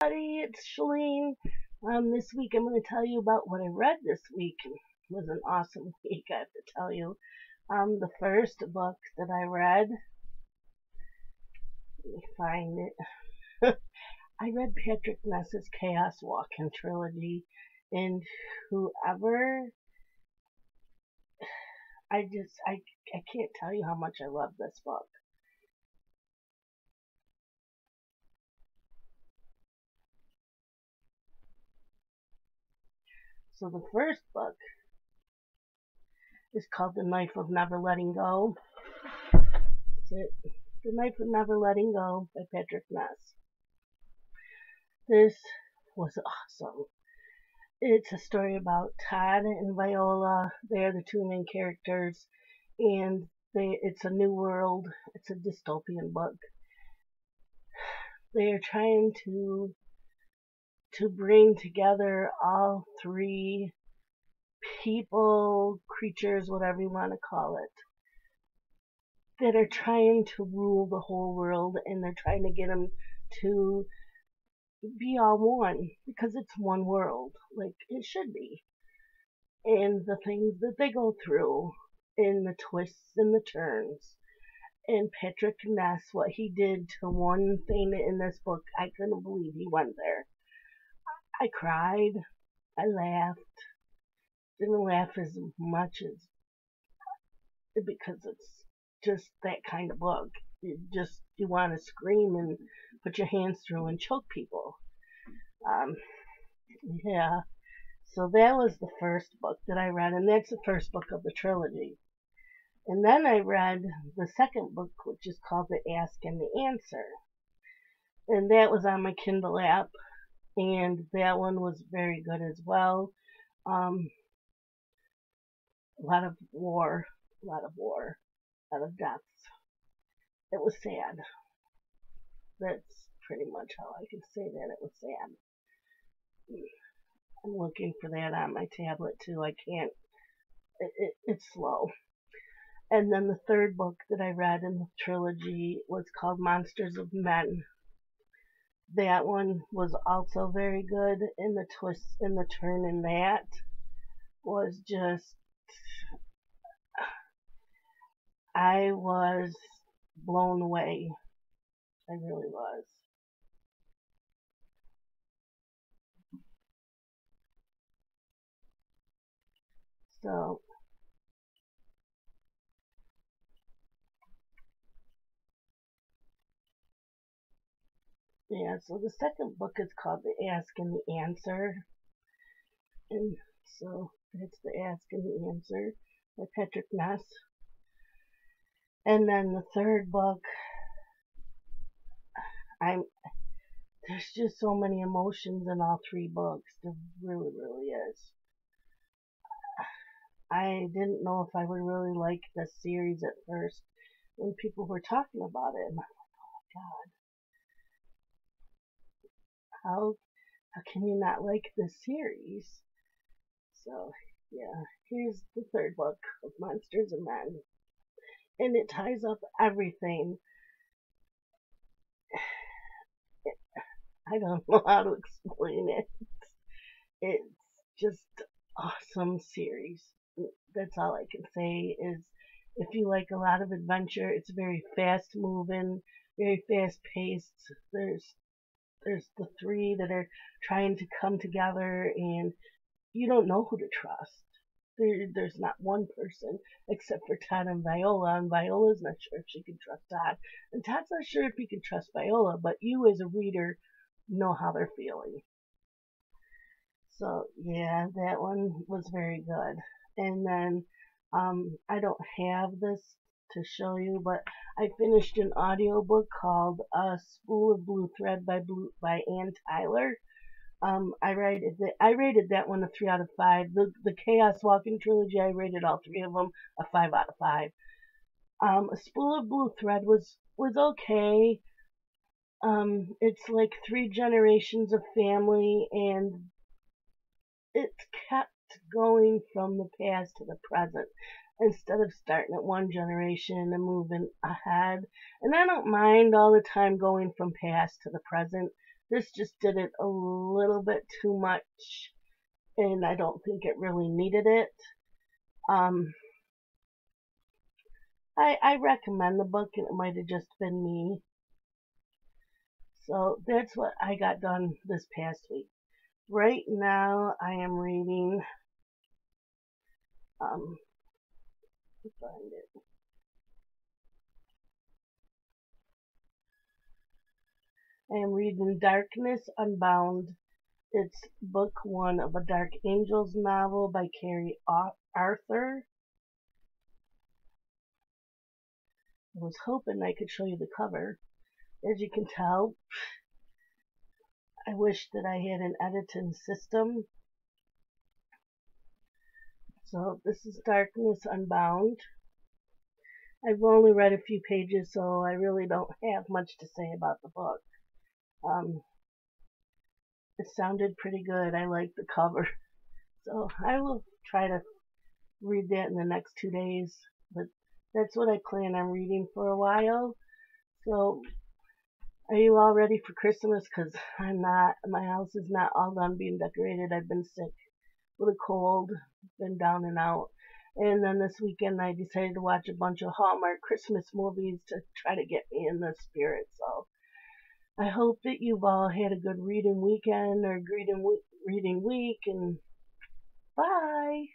everybody, it's Shalene. This week I'm going to tell you about what I read this week. It was an awesome week, I have to tell you. The first book that I read, let me find it. I read Patrick Ness's Chaos Walking trilogy, and whoever, I can't tell you how much I love this book. So the first book is called The Knife of Never Letting Go. That's it. The Knife of Never Letting Go by Patrick Ness. This was awesome. It's a story about Todd and Viola. They're the two main characters, and it's a new world. It's a dystopian book. They are trying to bring together all three people, creatures, whatever you want to call it, that are trying to rule the whole world, and they're trying to get them to be all one, because it's one world, like it should be. And the things that they go through, and the twists and the turns. And Patrick Ness, what he did to one thing in this book, I couldn't believe he went there. I cried, I laughed, didn't laugh as much as, because it's just that kind of book. You want to scream and put your hands through and choke people. Yeah. So that was the first book that I read, and that's the first book of the trilogy. And then I read the second book, which is called The Ask and the Answer. And that was on my Kindle app, and that one was very good as well. A lot of war, a lot of deaths. It was sad. That's pretty much how I can say that. It was sad. I'm looking for that on my tablet too. I can't. It's slow. And then the third book that I read in the trilogy was called Monsters of Men. That one was also very good, and the twist and the turn in that was just, I was blown away. I really was. So, yeah, so the second book is called The Ask and the Answer. And so it's The Ask and the Answer by Patrick Ness. And then the third book, there's just so many emotions in all three books. There really, really is. I didn't know if I would really like this series at first when people were talking about it. And I'm like, oh my God, how can you not like this series? So, yeah, here's the third book of Monsters of Men. And it ties up everything. I don't know how to explain it. It's just awesome series. That's all I can say is, if you like a lot of adventure, it's very fast moving, very fast paced. There's the three that are trying to come together, and you don't know who to trust. There's not one person except for Todd and Viola's not sure if she can trust Todd, and Todd's not sure if he can trust Viola, but you as a reader know how they're feeling. So yeah, that one was very good. And then I don't have this to show you, but I finished an audiobook called A Spool of Blue Thread by Ann Tyler. I rated that one a 3 out of 5. The Chaos Walking trilogy, I rated all three of them a 5 out of 5. A Spool of Blue Thread was okay. It's like 3 generations of family, and it's kept going from the past to the present instead of starting at one generation and moving ahead. And I don't mind all the time going from past to the present, This just did it a little bit too much, and I don't think it really needed it. Um, I recommend the book, and it might have just been me. So that's what I got done this past week. Right now, I am reading. Find it. I am reading Darkness Unbound. It's book one of a Dark Angels novel by Carrie Arthur. I was hoping I could show you the cover. As you can tell, I wish that I had an editing system. So this is Darkness Unbound. I've only read a few pages, so I really don't have much to say about the book. It sounded pretty good. I like the cover. So I will try to read that in the next 2 days. But that's what I plan on reading for a while. So are you all ready for Christmas? Because I'm not. My house is not all done being decorated. I've been sick with a cold, been down and out. And then this weekend I decided to watch a bunch of Hallmark Christmas movies to try to get me in the spirit. So I hope that you've all had a good reading weekend or reading week. And bye.